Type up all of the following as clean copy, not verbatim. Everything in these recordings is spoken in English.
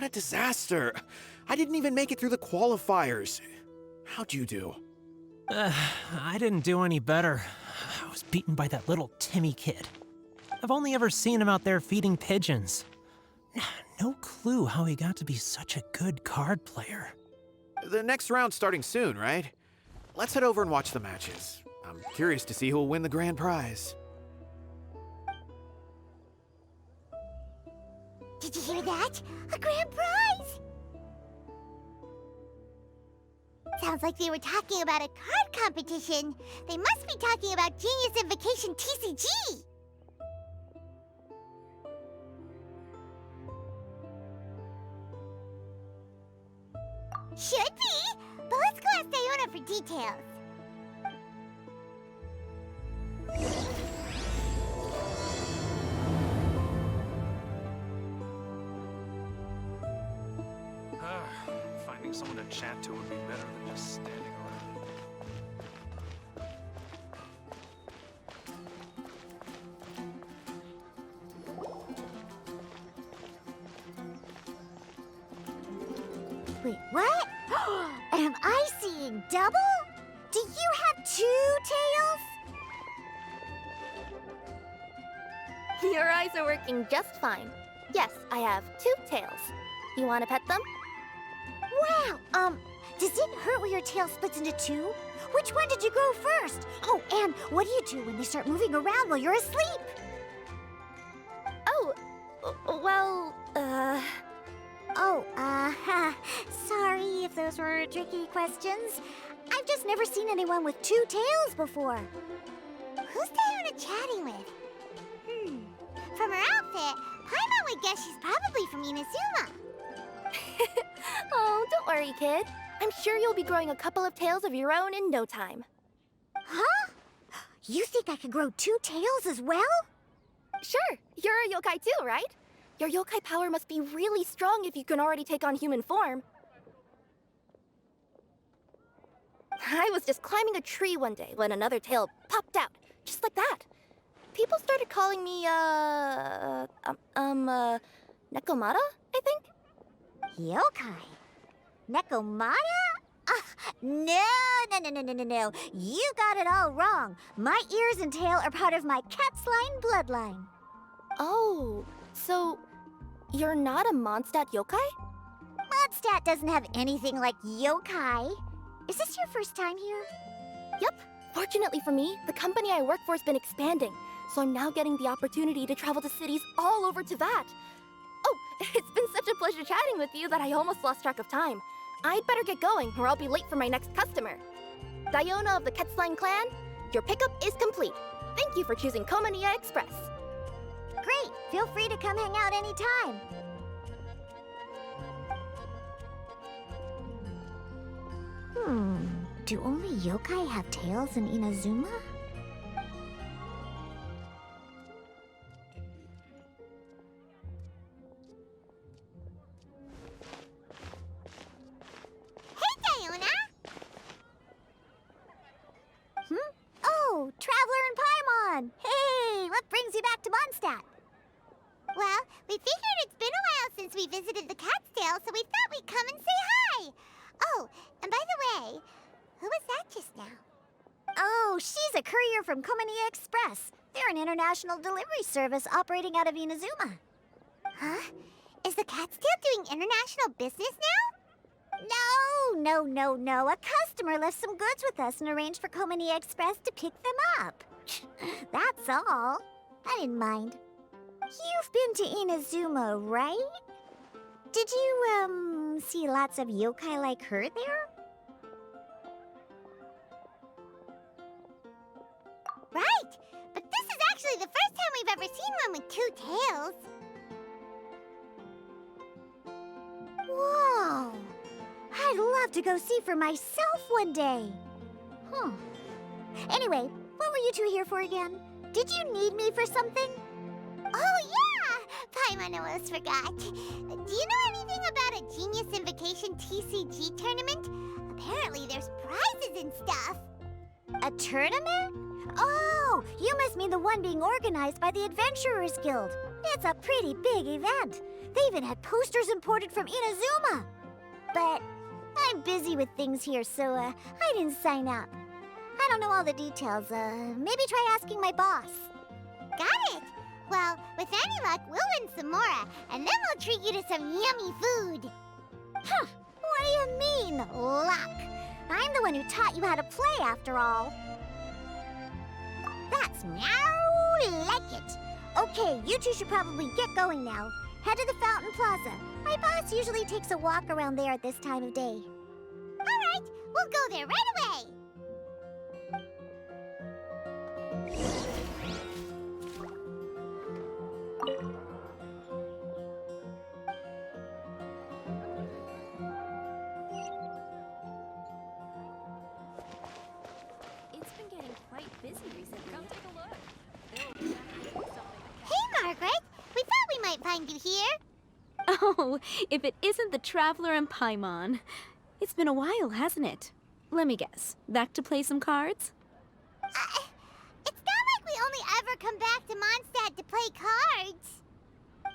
a disaster. I didn't even make it through the qualifiers. How'd you do? I didn't do any better. I was beaten by that little Timmy kid. I've only ever seen him out there feeding pigeons. No clue how he got to be such a good card player. The next round's starting soon, right? Let's head over and watch the matches. I'm curious to see who'll win the grand prize. Did you hear that? A grand prize! Sounds like they were talking about a card competition. They must be talking about Genius Invocation TCG. Should be, but let's go ask Diona for details. Finding someone to chat to would be better than just standing around. Wait, what? Am I seeing double? Do you have 2 tails? Your eyes are working just fine. Yes, I have 2 tails. You want to pet them? Wow, does it hurt when your tail splits into 2? Which one did you grow first? Oh, and what do you do when they start moving around while you're asleep? Oh, well, sorry if those were tricky questions. I've just never seen anyone with 2 tails before. Who's Diona chatting with? From her outfit, Paimon would guess she's probably from Inazuma. Oh, don't worry, kid. I'm sure you'll be growing a couple of tails of your own in no time. Huh? You think I could grow 2 tails as well? Sure, you're a yokai too, right? Your yokai power must be really strong if you can already take on human form. I was just climbing a tree one day when another tail popped out, just like that. People started calling me, Nekomata, I think? Yokai? Nekomata? No. You got it all wrong. My ears and tail are part of my cat's line bloodline. Oh, so you're not a Mondstadt yokai? Mondstadt doesn't have anything like yokai. Is this your first time here? Yep. Fortunately for me, the company I work for has been expanding, so I'm now getting the opportunity to travel to cities all over Teyvat. Oh, it's been such a pleasure chatting with you that I almost lost track of time. I'd better get going, or I'll be late for my next customer. Diona of the Quetzline clan, your pickup is complete. Thank you for choosing Komania Express. Great. Feel free to come hang out anytime. Do only yokai have tails in Inazuma? Oh, Traveler and Paimon! Hey, what brings you back to Mondstadt? Well, we figured it's been a while since we visited the Cat's-tail, so we thought we'd come and say hi. Oh, and by the way, who was that just now? Oh, she's a courier from Komania Express. They're an international delivery service operating out of Inazuma. Huh? Is the Cat's-tail doing international business now? No. A customer left some goods with us and arranged for Komania Express to pick them up. That's all. I didn't mind. You've been to Inazuma, right? Did you, see lots of yokai like her there? Right! But this is actually the first time we've ever seen one with 2 tails. Whoa! I'd love to go see for myself one day. Anyway, what were you two here for again? Did you need me for something? Oh, yeah! Paimon almost forgot. Do you know anything about a Genius Invocation TCG tournament? Apparently there's prizes and stuff. A tournament? Oh, you must mean the one being organized by the Adventurers Guild. It's a pretty big event. They even had posters imported from Inazuma. But I'm busy with things here, so I didn't sign up. I don't know all the details. Maybe try asking my boss. Got it. Well, with any luck, we'll win some more, and then we'll treat you to some yummy food. Huh. What do you mean, luck? I'm the one who taught you how to play, after all. That's meow like it. Okay, you two should probably get going now. Head to the Fountain Plaza. My boss usually takes a walk around there at this time of day. All right, we'll go there right away. It's been getting quite busy recently. Come take a look. Hey, Margaret. We thought we might find you here. Oh, if it isn't the Traveler and Paimon. It's been a while, hasn't it? Let me guess. Back to play some cards? It's not like we only ever come back to Mondstadt to play cards.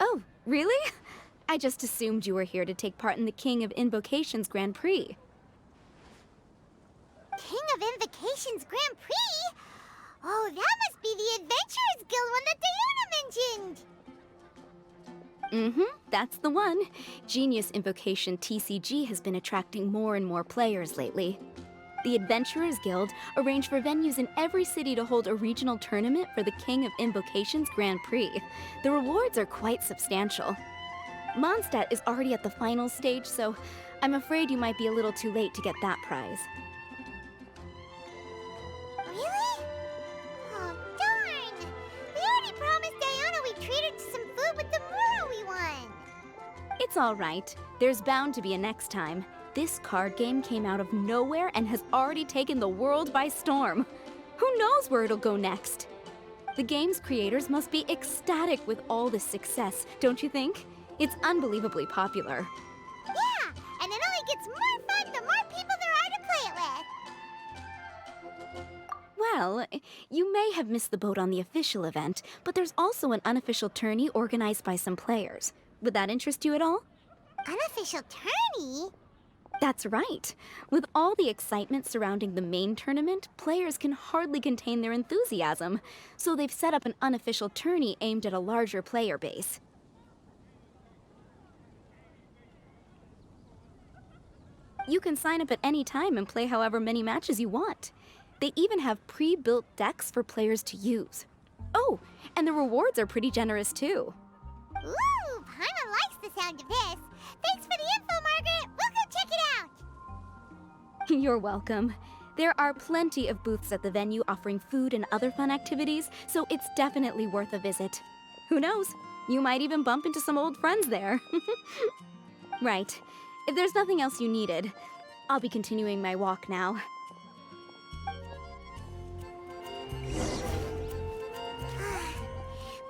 Oh, really? I just assumed you were here to take part in the King of Invocations Grand Prix. King of Invocations Grand Prix? Oh, that must be the Adventurers Guild one that Diana mentioned. That's the one. Genius Invocation TCG has been attracting more and more players lately. The Adventurers Guild arranged for venues in every city to hold a regional tournament for the King of Invocations Grand Prix. The rewards are quite substantial. Mondstadt is already at the final stage, so I'm afraid you might be a little too late to get that prize. Really? Oh, darn! We already promised Diana we'd treat her to some food with the Muro we won. It's all right. There's bound to be a next time. This card game came out of nowhere and has already taken the world by storm. Who knows where it'll go next? The game's creators must be ecstatic with all this success, don't you think? It's unbelievably popular. Yeah, and it only gets more fun the more people there are to play it with. Well, you may have missed the boat on the official event, but there's also an unofficial tourney organized by some players. Would that interest you at all? Unofficial tourney? That's right. With all the excitement surrounding the main tournament, players can hardly contain their enthusiasm. So they've set up an unofficial tourney aimed at a larger player base. You can sign up at any time and play however many matches you want. They even have pre-built decks for players to use. Oh, and the rewards are pretty generous too. Ooh, Paimon likes the sound of this. Thanks for the info, Margaret. We'll go check it out. You're welcome. There are plenty of booths at the venue offering food and other fun activities, so it's definitely worth a visit. Who knows? You might even bump into some old friends there. Right. If there's nothing else you needed, I'll be continuing my walk now.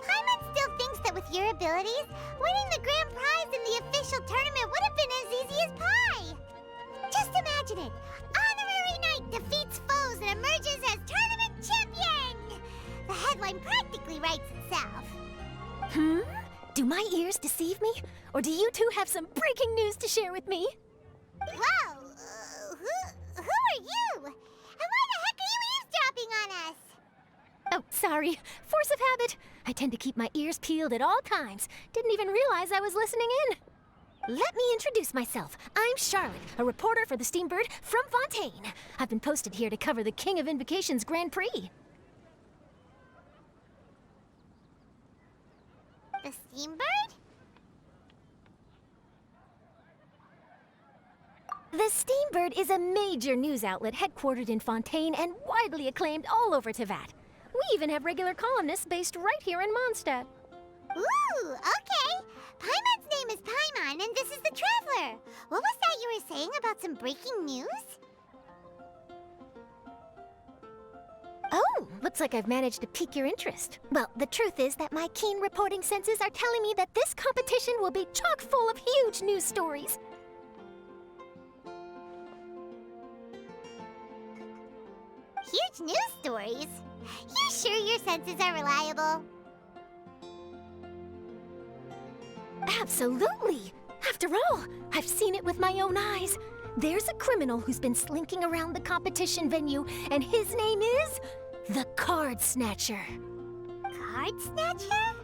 Paimon still thinks that with your abilities, winning the grand prize in the official tournament would have been as easy as pie. Just imagine it. Honorary Knight defeats foes and emerges as tournament champion. The headline practically writes itself. Do my ears deceive me? Or do you two have some breaking news to share with me? Whoa! Who are you? And why the heck are you eavesdropping on us? Oh, sorry. Force of habit. I tend to keep my ears peeled at all times. Didn't even realize I was listening in. Let me introduce myself. I'm Charlotte, a reporter for the Steambird from Fontaine. I've been posted here to cover the King of Invocations Grand Prix. The Steambird? The Steambird is a major news outlet headquartered in Fontaine and widely acclaimed all over Teyvat. We even have regular columnists based right here in Mondstadt. Ooh, okay. Paimon's name is Paimon, and this is the Traveler. What was that you were saying about some breaking news? Oh, looks like I've managed to pique your interest. Well, the truth is that my keen reporting senses are telling me that this competition will be chock full of huge news stories. Huge news stories? You sure your senses are reliable? Absolutely! After all, I've seen it with my own eyes. There's a criminal who's been slinking around the competition venue, and his name is the Card Snatcher. Card Snatcher?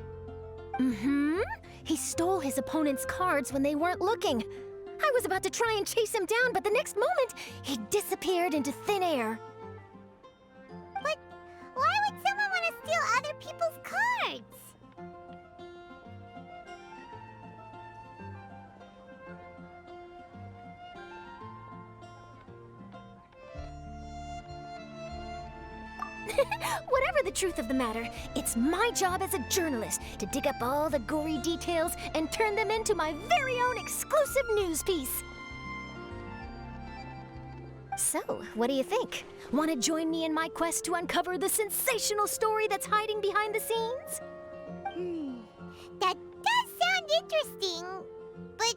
Mm-hmm. He stole his opponent's cards when they weren't looking. I was about to try and chase him down, but the next moment, he disappeared into thin air. But why would someone want to steal other people's cards? Whatever the truth of the matter, it's my job as a journalist to dig up all the gory details and turn them into my very own exclusive news piece. So, what do you think? Want to join me in my quest to uncover the sensational story that's hiding behind the scenes? That does sound interesting, but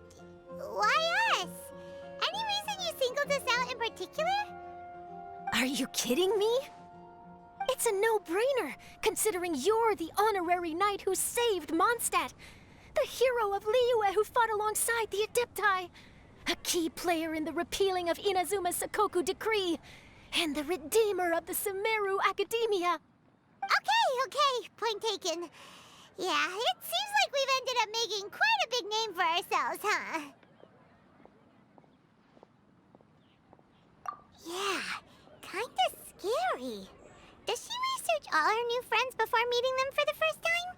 why us? Any reason you singled us out in particular? Are you kidding me? It's a no-brainer, considering you're the honorary knight who saved Mondstadt, the hero of Liyue who fought alongside the Adepti, a key player in the repealing of Inazuma's Sakoku decree, and the redeemer of the Sumeru Academia. Okay, point taken. Yeah, it seems like we've ended up making quite a big name for ourselves, huh? Yeah, kinda scary. Does she research all her new friends before meeting them for the first time?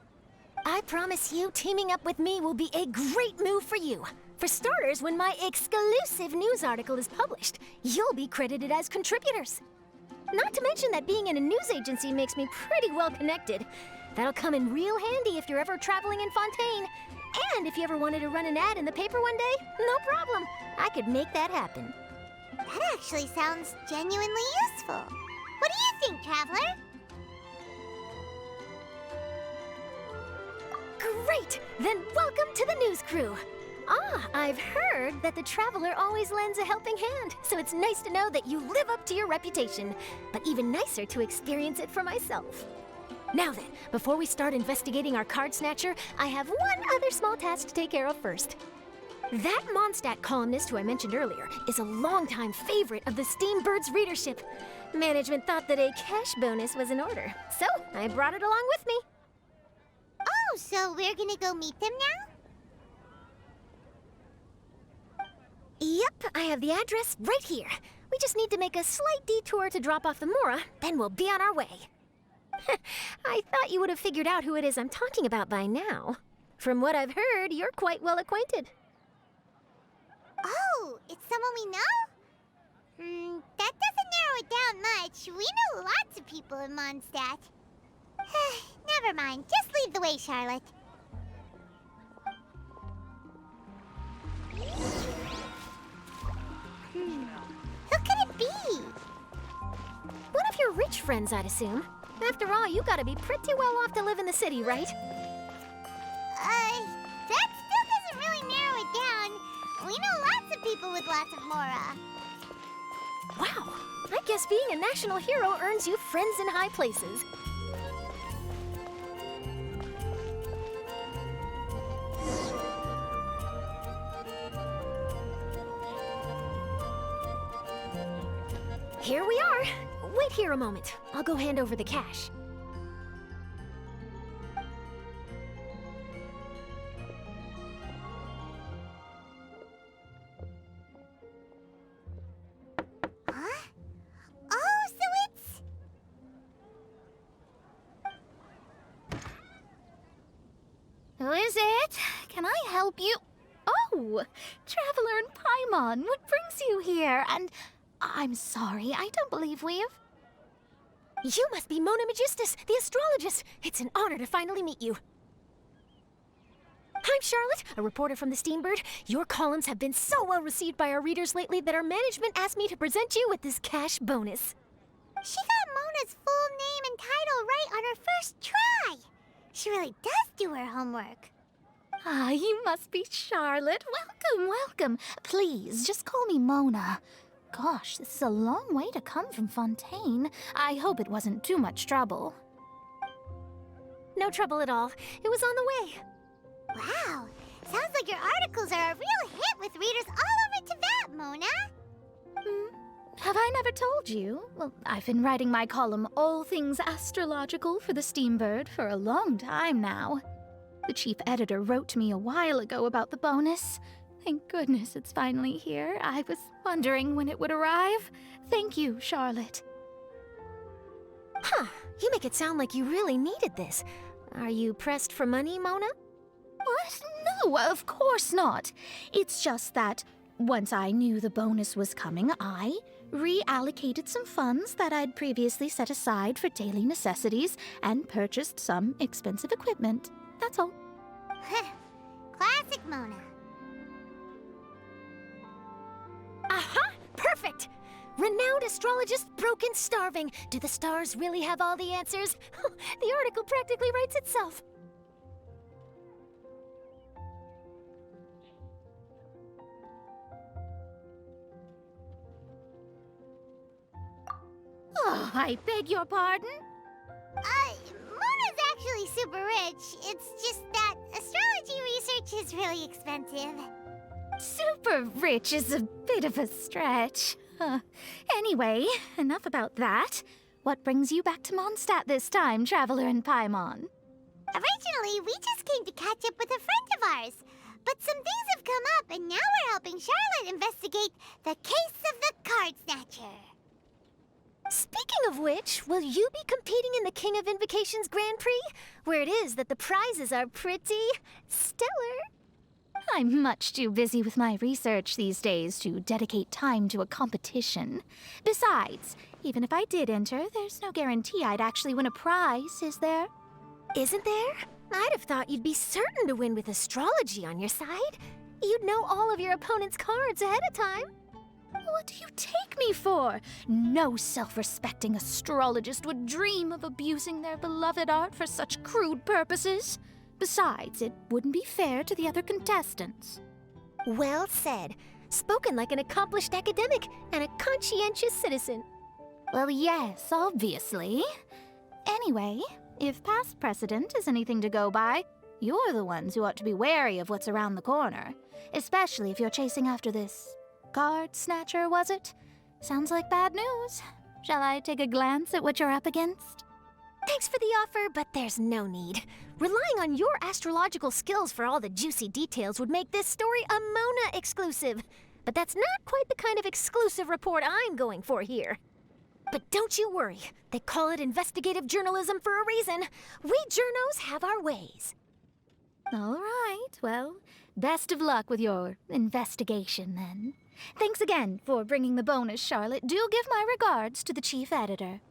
I promise you, teaming up with me will be a great move for you. For starters, when my exclusive news article is published, you'll be credited as contributors. Not to mention that being in a news agency makes me pretty well connected. That'll come in real handy if you're ever traveling in Fontaine. And if you ever wanted to run an ad in the paper one day, no problem. I could make that happen. That actually sounds genuinely useful. What do you think, Traveler? Great! Then welcome to the news crew. Ah, I've heard that the Traveler always lends a helping hand, so it's nice to know that you live up to your reputation, but even nicer to experience it for myself. Now then, before we start investigating our card snatcher, I have one other small task to take care of first. That Mondstadt columnist who I mentioned earlier is a longtime favorite of the Steambird's readership. Management thought that a cash bonus was in order, so I brought it along with me. Oh, so we're gonna go meet them now? Yep, I have the address right here. We just need to make a slight detour to drop off the Mora, then we'll be on our way. I thought you would have figured out who it is I'm talking about by now. From what I've heard, you're quite well acquainted. Oh, it's someone we know? That doesn't narrow it down much. We know lots of people in Mondstadt. Never mind, just lead the way, Charlotte. Who could it be? One of your rich friends, I'd assume. After all, you gotta be pretty well off to live in the city, right? That still doesn't really narrow it down. We know lots of people with lots of Mora. Wow, I guess being a national hero earns you friends in high places. Here we are. Wait here a moment. I'll go hand over the cash. Huh? Oh, so it's... Who is it? Can I help you? Oh, Traveler and Paimon, what brings you here? And I'm sorry, I don't believe we've... You must be Mona Magistus, the astrologist. It's an honor to finally meet you. I'm Charlotte, a reporter from the Steambird. Your columns have been so well received by our readers lately that our management asked me to present you with this cash bonus. She got Mona's full name and title right on her first try. She really does do her homework. Ah, you must be Charlotte. Welcome, welcome. Please, just call me Mona. Gosh, this is a long way to come from Fontaine. I hope it wasn't too much trouble. No trouble at all. It was on the way. Wow, Sounds like your articles are a real hit with readers all over Tibet, Mona. Have I never told you? Well, I've been writing my column All Things Astrological for the Steambird for a long time now. The chief editor wrote to me a while ago about the bonus. Thank goodness it's finally here. I was wondering when it would arrive. Thank you, Charlotte. Huh, you make it sound like you really needed this. Are you pressed for money, Mona? What? No, of course not. It's just that once I knew the bonus was coming, I reallocated some funds that I'd previously set aside for daily necessities and purchased some expensive equipment. That's all. Classic Mona. Aha! Perfect! Renowned astrologist broken starving. Do the stars really have all the answers? The article practically writes itself. Oh, I beg your pardon? Mona's actually super rich. It's just that astrology research is really expensive. Super rich is a bit of a stretch. Anyway, enough about that. What brings you back to Mondstadt this time, Traveler in Paimon? Originally, we just came to catch up with a friend of ours. But some things have come up, and now we're helping Charlotte investigate the case of the Card Snatcher. Speaking of which, will you be competing in the King of Invocations Grand Prix? Where it is that the prizes are pretty stellar. I'm much too busy with my research these days to dedicate time to a competition. Besides, even if I did enter, there's no guarantee I'd actually win a prize, is there? Isn't there? I'd have thought you'd be certain to win with astrology on your side. You'd know all of your opponent's cards ahead of time. What do you take me for? No self-respecting astrologist would dream of abusing their beloved art for such crude purposes. Besides, it wouldn't be fair to the other contestants. Well said. Spoken like an accomplished academic and a conscientious citizen. Well, yes, obviously. Anyway, if past precedent is anything to go by, you're the ones who ought to be wary of what's around the corner. Especially if you're chasing after this card snatcher, was it? Sounds like bad news. Shall I take a glance at what you're up against? Thanks for the offer, but there's no need. Relying on your astrological skills for all the juicy details would make this story a Mona exclusive. But that's not quite the kind of exclusive report I'm going for here. But don't you worry. They call it investigative journalism for a reason. We journos have our ways. All right, well, best of luck with your investigation, then. Thanks again for bringing the bonus, Charlotte. Do give my regards to the chief editor.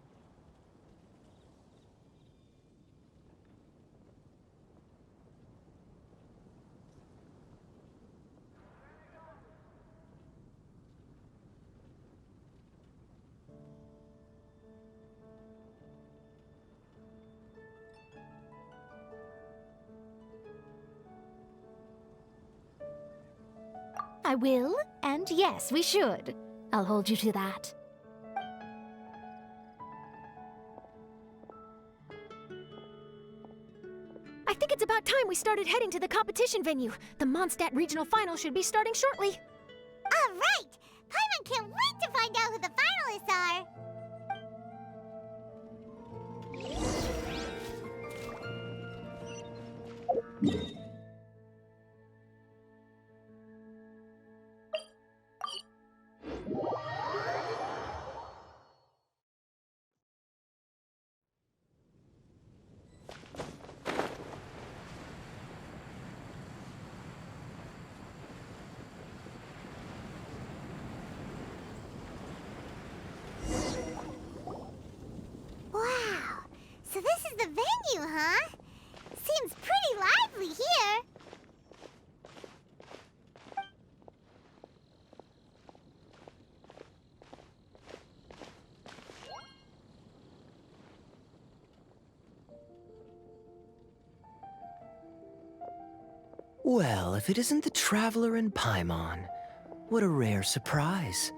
I will, and yes, we should. I'll hold you to that. I think it's about time we started heading to the competition venue. The Mondstadt Regional Final should be starting shortly. All right! Paimon can't wait to find out who the finalists are! Wow! So this is the venue, huh? Seems pretty lively here. Well, if it isn't the Traveler in Paimon, what a rare surprise.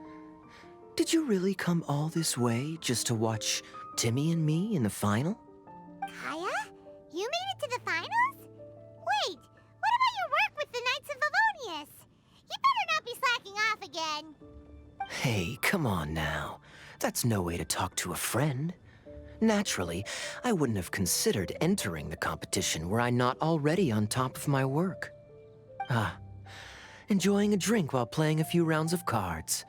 Did you really come all this way just to watch Timmy and me in the final? Kaya? You made it to the finals? Wait, what about your work with the genius. You better not be slacking off again. Hey, come on now. That's no way to talk to a friend. Naturally, I wouldn't have considered entering the competition were I not already on top of my work. Enjoying a drink while playing a few rounds of cards.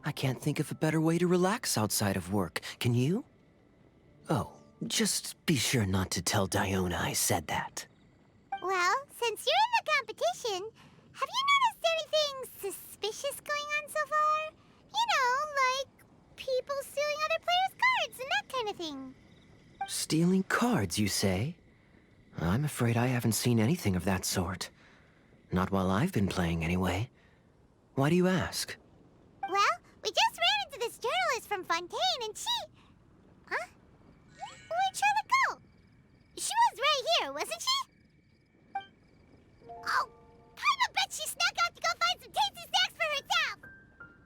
I can't think of a better way to relax outside of work, can you? Oh, just be sure not to tell Diona I said that. Well, since you're in the competition, have you noticed anything suspicious going on so far? You know, like people stealing other players' cards and that kind of thing. Stealing cards, you say? I'm afraid I haven't seen anything of that sort. Not while I've been playing, anyway. Why do you ask? Well, we just ran into this journalist from Fontaine and she... Huh? Where'd Charlotte go? She was right here, wasn't she? Oh, I bet she snuck out to go find some tasty snacks for herself!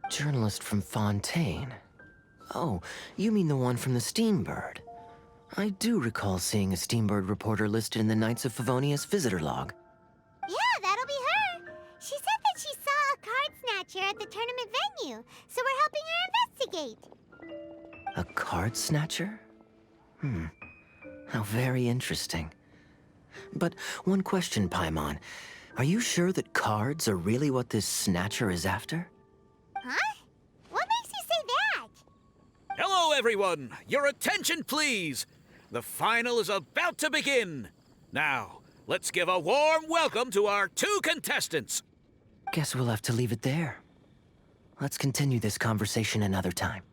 Journalist from Fontaine? Oh, you mean the one from the Steambird. I do recall seeing a Steambird reporter listed in the Knights of Favonius visitor log. Yeah, that'll be her. She said that she saw a card snatcher at the tournament venue, so we're helping her investigate. A card snatcher? How very interesting. But one question, Paimon. Are you sure that cards are really what this snatcher is after? Huh? What makes you say that? Hello, everyone! Your attention, please! The final is about to begin. Now, let's give a warm welcome to our 2 contestants. Guess we'll have to leave it there. Let's continue this conversation another time.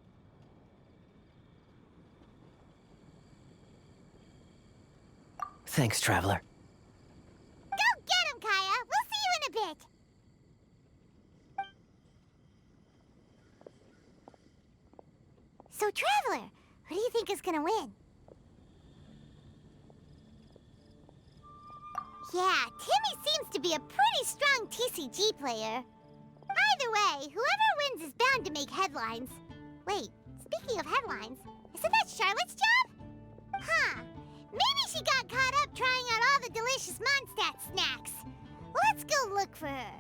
Thanks, Traveler. Go get him, Kaya! We'll see you in a bit! So, Traveler, who do you think is gonna win? Yeah, Timmy seems to be a pretty strong TCG player. Either way, whoever wins is bound to make headlines. Wait, speaking of headlines, isn't that Charlotte's job? Huh. Maybe she got caught up trying out all the delicious Mondstadt snacks. Let's go look for her.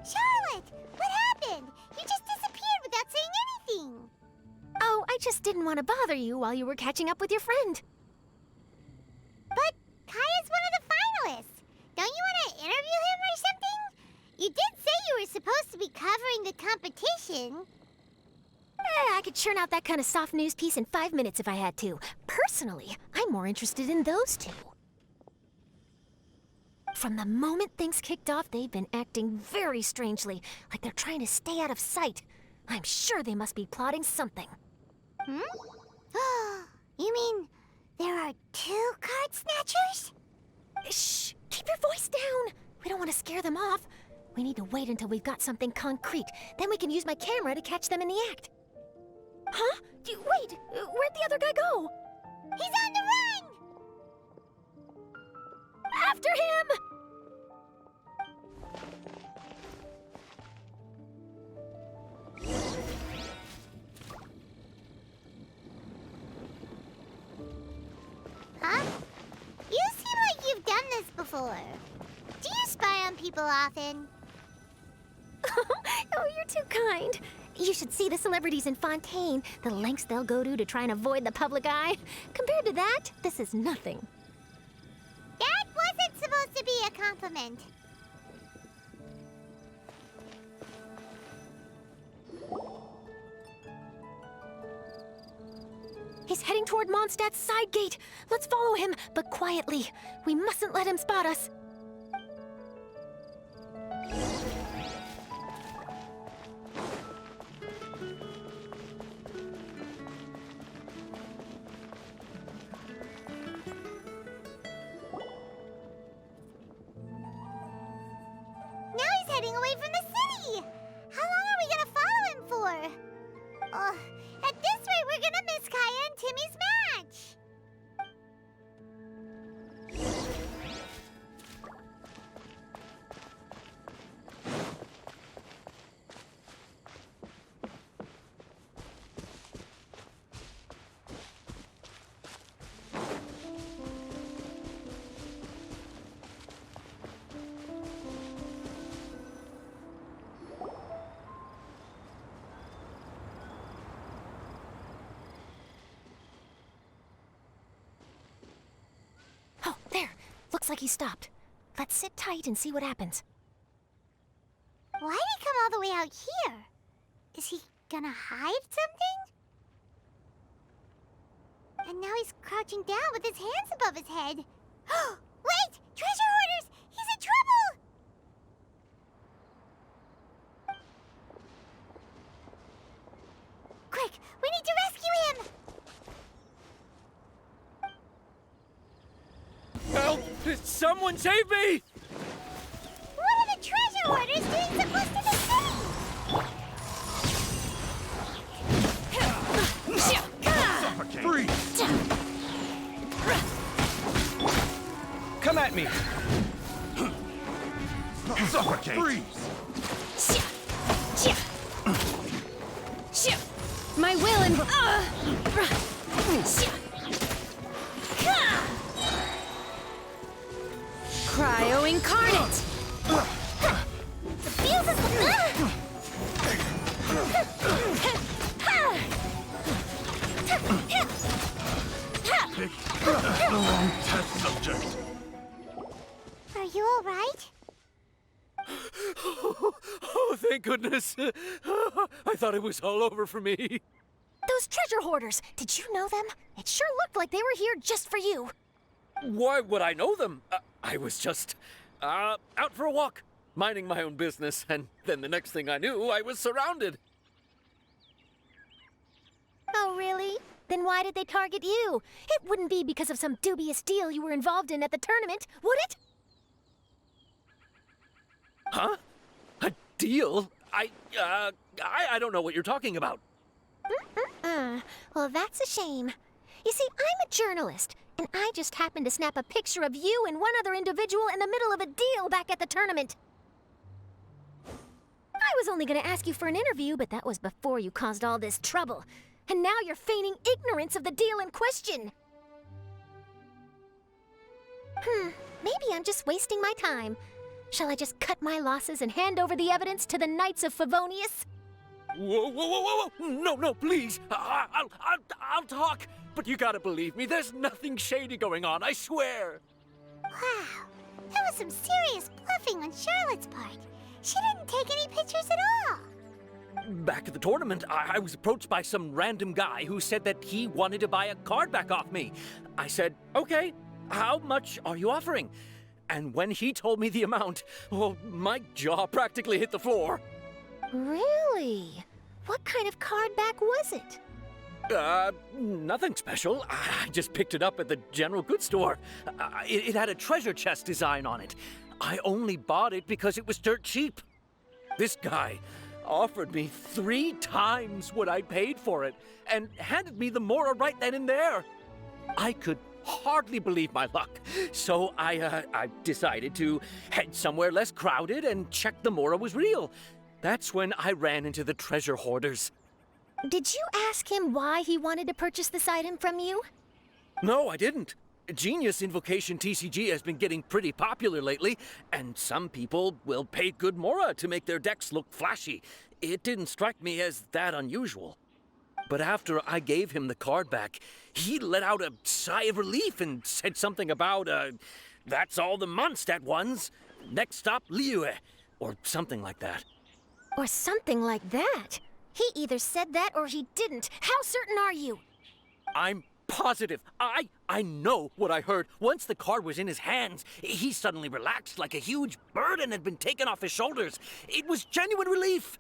Charlotte! What happened? You just disappeared without saying anything. Oh, I just didn't want to bother you while you were catching up with your friend. But Kaya's one of the finalists. Don't you want to interview him or something? You did say you were supposed to be covering the competition. I could churn out that kind of soft news piece in 5 minutes if I had to. Personally, I'm more interested in those 2. From the moment things kicked off, they've been acting very strangely, like they're trying to stay out of sight. I'm sure they must be plotting something. You mean there are 2 card snatchers? Shh! Keep your voice down! We don't want to scare them off. We need to wait until we've got something concrete. Then we can use my camera to catch them in the act. Huh? Wait! Where'd the other guy go? He's on the run! After him! Huh? You seem like you've done this before. Do you spy on people often? Oh, you're too kind. You should see the celebrities in Fontaine, the lengths they'll go to try and avoid the public eye. Compared to that, this is nothing. That wasn't supposed to be a compliment. He's heading toward Mondstadt's side gate. Let's follow him, but quietly. We mustn't let him spot us. Now he's heading away from the city! How long are we gonna follow him for? At this rate, we're gonna miss Kaya and Timmy's match. Oh, there. Looks like he stopped. Let's sit tight and see what happens. Why'd he come all the way out here? Is he gonna hide something? And now he's crouching down with his hands above his head. Wait! Treasure hoarders! He's in trouble! Quick! We need to rescue him! Help! Someone save me! What are the treasure hoarders doing supposed to the city? Freeze! Come at me! Suffocate! Freeze! My will and... Cryo incarnate! The fuse is... The wrong test subject. Are you all right? Oh, thank goodness. I thought it was all over for me. Those treasure hoarders, did you know them? It sure looked like they were here just for you. Why would I know them? I was just out for a walk, minding my own business, and then the next thing I knew, I was surrounded. Oh, really? Then why did they target you? It wouldn't be because of some dubious deal you were involved in at the tournament, would it? Huh? A deal? I don't know what you're talking about. Well, that's a shame. You see, I'm a journalist, and I just happened to snap a picture of you and one other individual in the middle of a deal back at the tournament. I was only going to ask you for an interview, but that was before you caused all this trouble. And now you're feigning ignorance of the deal in question. Maybe I'm just wasting my time. Shall I just cut my losses and hand over the evidence to the Knights of Favonius? Whoa! No, please. I'll talk. But you gotta believe me, there's nothing shady going on, I swear. Wow, that was some serious bluffing on Charlotte's part. She didn't take any pictures at all. Back at the tournament, I was approached by some random guy who said that he wanted to buy a card back off me. I said, okay, how much are you offering? And when he told me the amount, oh, my jaw practically hit the floor. Really? What kind of card back was it? Nothing special. I just picked it up at the general goods store. It had a treasure chest design on it. I only bought it because it was dirt cheap. This guy offered me 3 times what I paid for it and handed me the Mora right then and there. I could hardly believe my luck, so I decided to head somewhere less crowded and check the Mora was real. That's when I ran into the treasure hoarders. Did you ask him why he wanted to purchase this item from you? No, I didn't. Genius Invocation TCG has been getting pretty popular lately, and some people will pay good Mora to make their decks look flashy. It didn't strike me as that unusual. But after I gave him the card back, he let out a sigh of relief and said something about, that's all the Mondstadt ones. Next stop, Liyue, or something like that. Or something like that? He either said that or he didn't. How certain are you? I'm positive. I know what I heard. Once the card was in his hands, he suddenly relaxed like a huge burden had been taken off his shoulders. It was genuine relief.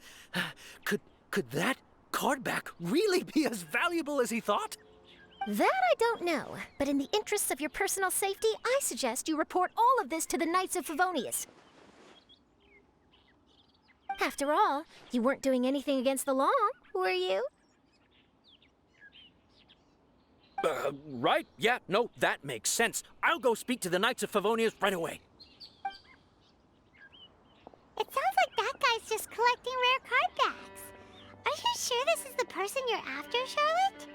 Could that card back really be as valuable as he thought? That I don't know, but in the interests of your personal safety, I suggest you report all of this to the Knights of Favonius. After all, you weren't doing anything against the law, were you? Right? Yeah, no, that makes sense. I'll go speak to the Knights of Favonius right away. It sounds like that guy's just collecting rare card backs. Are you sure this is the person you're after, Charlotte?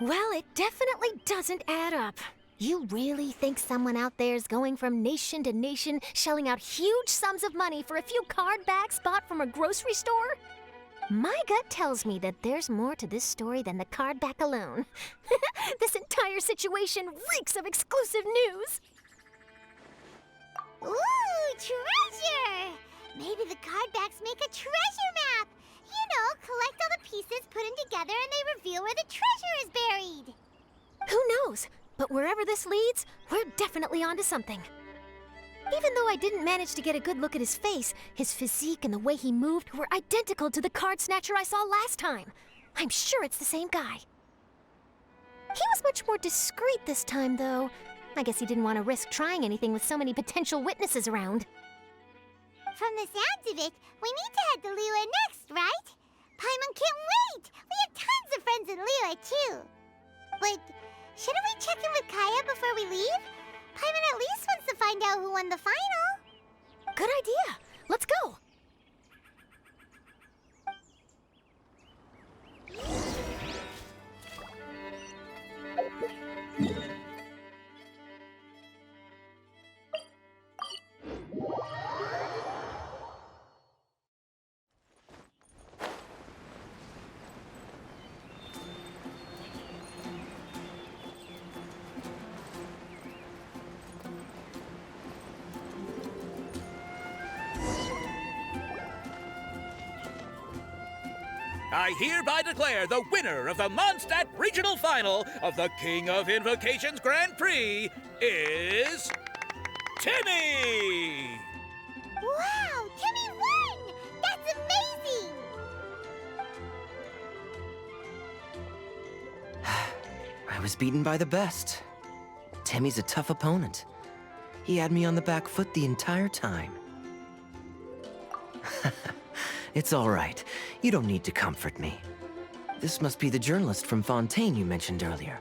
Well, it definitely doesn't add up. You really think someone out there is going from nation to nation, shelling out huge sums of money for a few card backs bought from a grocery store? My gut tells me that there's more to this story than the card back alone. This entire situation reeks of exclusive news. Ooh, treasure! Maybe the card backs make a treasure map. You know, collect all the pieces, put them together, and they reveal where the treasure is buried. Who knows? But wherever this leads, we're definitely onto something. Even though I didn't manage to get a good look at his face, his physique and the way he moved were identical to the card snatcher I saw last time. I'm sure it's the same guy. He was much more discreet this time, though. I guess he didn't want to risk trying anything with so many potential witnesses around. From the sounds of it, we need to head to Liyue next, right? Paimon can't wait! We have tons of friends in Liyue, too. But shouldn't we check in with Kaya before we leave? Paimon at least wants to find out who won the final. Good idea. Let's go. I hereby declare the winner of the Mondstadt Regional Final of the King of Invocations Grand Prix is Timmy! Wow, Timmy won! That's amazing! I was beaten by the best. Timmy's a tough opponent. He had me on the back foot the entire time. It's all right. You don't need to comfort me. This must be the journalist from Fontaine you mentioned earlier.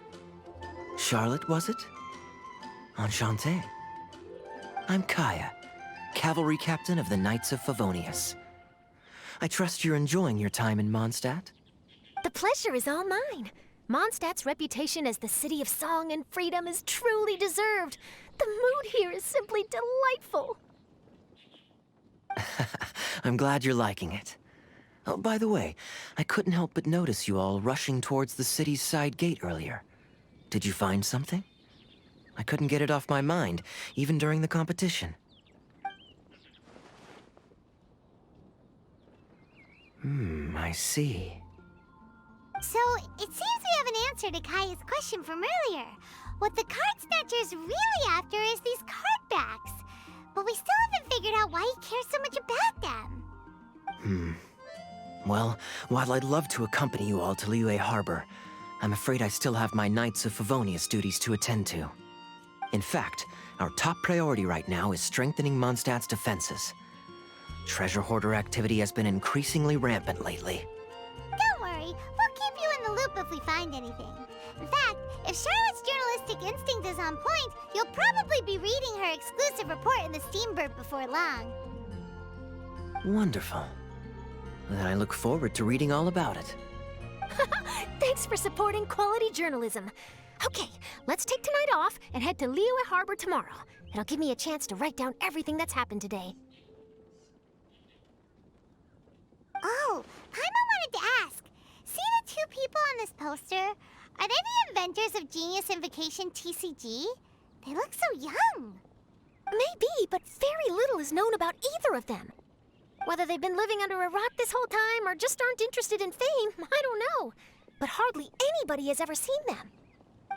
Charlotte, was it? Enchanté. I'm Kaya, cavalry captain of the Knights of Favonius. I trust you're enjoying your time in Mondstadt? The pleasure is all mine. Mondstadt's reputation as the city of song and freedom is truly deserved. The mood here is simply delightful. I'm glad you're liking it. Oh, by the way, I couldn't help but notice you all rushing towards the city's side gate earlier. Did you find something? I couldn't get it off my mind, even during the competition. I see. So, it seems we have an answer to Kaya's question from earlier. What the card snatcher's really after is these card backs. But we still haven't figured out why he cares so much about them. Well, while I'd love to accompany you all to Liyue Harbor, I'm afraid I still have my Knights of Favonius duties to attend to. In fact, our top priority right now is strengthening Mondstadt's defenses. Treasure hoarder activity has been increasingly rampant lately. Don't worry, we'll keep you in the loop if we find anything. In fact, if Charlotte's journalistic instinct is on point, you'll probably be reading her exclusive report in the Steambird before long. Wonderful. Then I look forward to reading all about it. Thanks for supporting quality journalism. Okay, let's take tonight off and head to Liyue Harbor tomorrow. It'll give me a chance to write down everything that's happened today. Oh, Paimon wanted to ask. See the two people on this poster? Are they the inventors of Genius Invocation TCG? They look so young. Maybe, but very little is known about either of them. Whether they've been living under a rock this whole time or just aren't interested in fame, I don't know. But hardly anybody has ever seen them.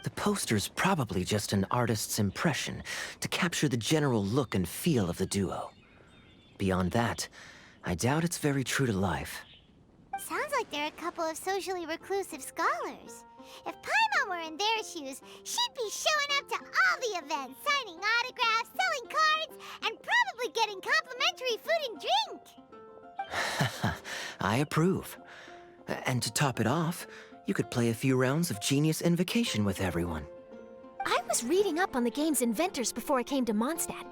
The poster's probably just an artist's impression to capture the general look and feel of the duo. Beyond that, I doubt it's very true to life. Sounds like they're a couple of socially reclusive scholars. If Paimon were in their shoes, she'd be showing up to all the events, signing autographs, selling cards, and probably getting complimentary food and drink. I approve. And to top it off, You could play a few rounds of Genius Invocation with everyone. I was reading up on the game's inventors before I came to Mondstadt.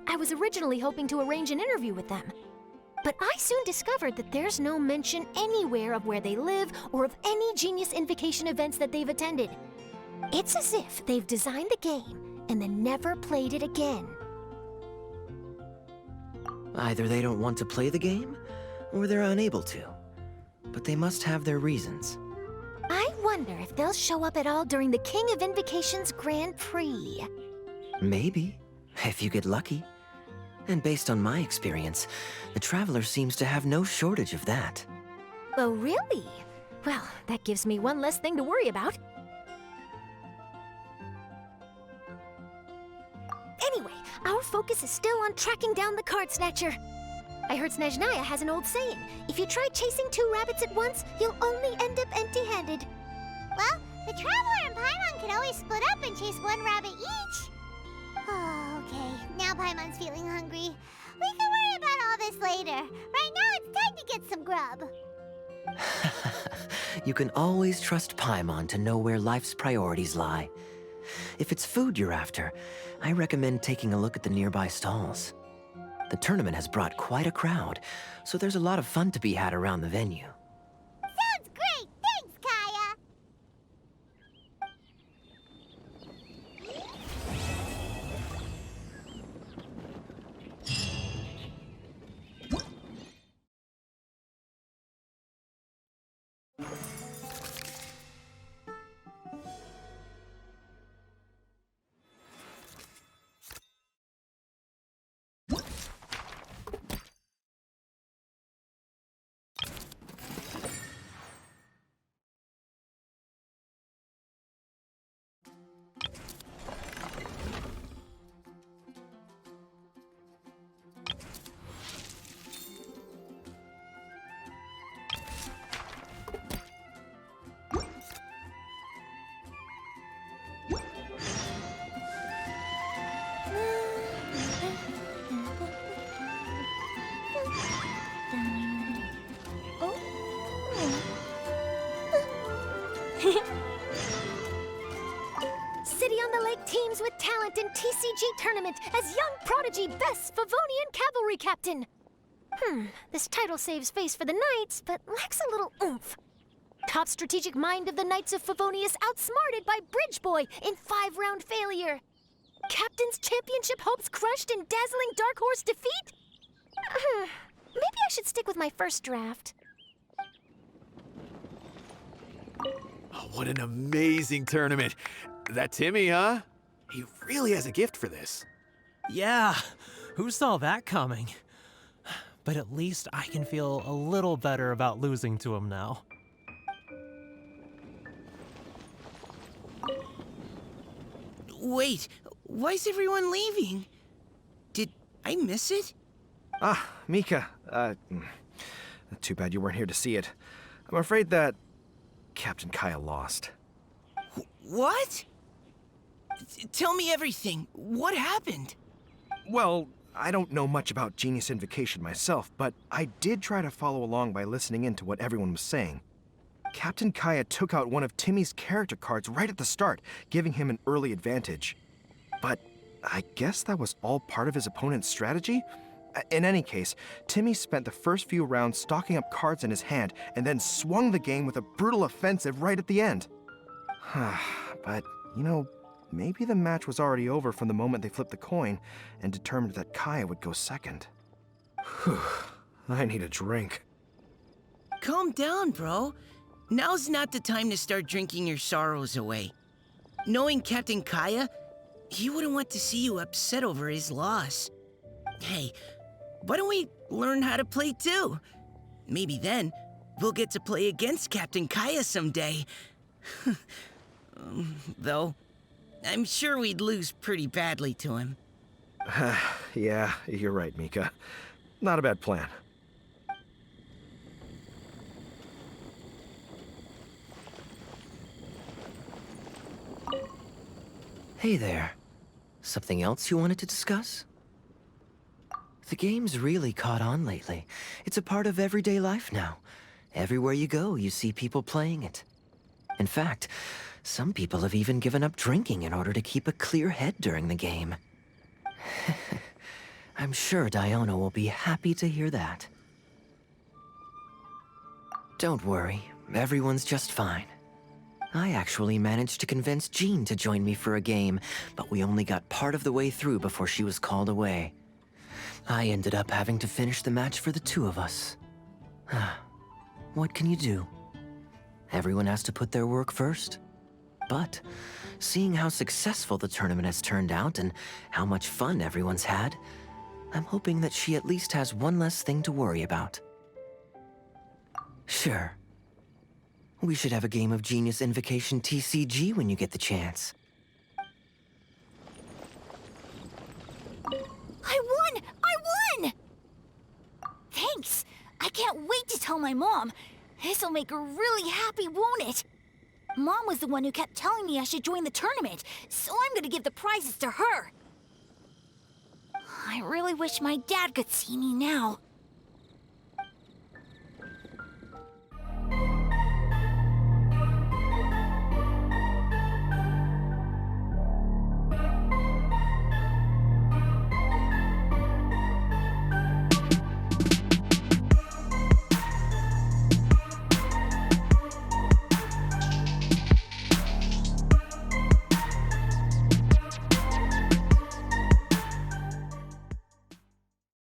I was originally hoping to arrange an interview with them. But I soon discovered that there's no mention anywhere of where they live or of any Genius Invocation events that they've attended. It's as if they've designed the game and then never played it again. Either they don't want to play the game, or they're unable to. But they must have their reasons. I wonder if they'll show up at all during the King of Invocation's Grand Prix. Maybe, if you get lucky. And based on my experience, the Traveler seems to have no shortage of that. Oh, really? Well, that gives me one less thing to worry about. Anyway, our focus is still on tracking down the card snatcher. I heard Snezhnaya has an old saying, if you try chasing 2 rabbits at once, you'll only end up empty-handed. Well, the Traveler and Paimon can always split up and chase 1 rabbit each. Oh, okay. Now Paimon's feeling hungry. We can worry about all this later. Right now, it's time to get some grub. You can always trust Paimon to know where life's priorities lie. If it's food you're after, I recommend taking a look at the nearby stalls. The tournament has brought quite a crowd, so there's a lot of fun to be had around the venue. Sounds great! Thanks, Kaya! City on the Lake teams with talent in TCG tournament as young prodigy best Favonian cavalry captain. This title saves face for the Knights, but lacks a little oomph. Top strategic mind of the Knights of Favonius outsmarted by Bridge Boy in 5-round failure. Captain's championship hopes crushed in dazzling Dark Horse defeat? Maybe I should stick with my first draft. Oh, what an amazing tournament. That Timmy, huh? He really has a gift for this. Yeah, who saw that coming? But at least I can feel a little better about losing to him now. Wait, why is everyone leaving? Did I miss it? Ah, Mika. Too bad you weren't here to see it. I'm afraid that Captain Kaya lost. What? Tell me everything. What happened? Well, I don't know much about Genius Invocation myself, but I did try to follow along by listening in to what everyone was saying. Captain Kaya took out one of Timmy's character cards right at the start, giving him an early advantage. But I guess that was all part of his opponent's strategy? In any case, Timmy spent the first few rounds stocking up cards in his hand and then swung the game with a brutal offensive right at the end. But, you know, maybe the match was already over from the moment they flipped the coin and determined that Kaya would go second. Whew, I need a drink. Calm down, bro. Now's not the time to start drinking your sorrows away. Knowing Captain Kaya, he wouldn't want to see you upset over his loss. Hey, why don't we learn how to play too? Maybe then we'll get to play against Captain Kaya someday. Though, I'm sure we'd lose pretty badly to him. Yeah, you're right, Mika. Not a bad plan. Hey there. Something else you wanted to discuss? The game's really caught on lately. It's a part of everyday life now. Everywhere you go, you see people playing it. In fact, some people have even given up drinking in order to keep a clear head during the game. I'm sure Diona will be happy to hear that. Don't worry, everyone's just fine. I actually managed to convince Jean to join me for a game, but we only got part of the way through before she was called away. I ended up having to finish the match for the two of us. What can you do? Everyone has to put their work first. But, seeing how successful the tournament has turned out and how much fun everyone's had, I'm hoping that she at least has one less thing to worry about. Sure. We should have a game of Genius Invocation TCG when you get the chance. I won! I won! Thanks! I can't wait to tell my mom. This'll make her really happy, won't it? Mom was the one who kept telling me I should join the tournament, so I'm gonna give the prizes to her. I really wish my dad could see me now.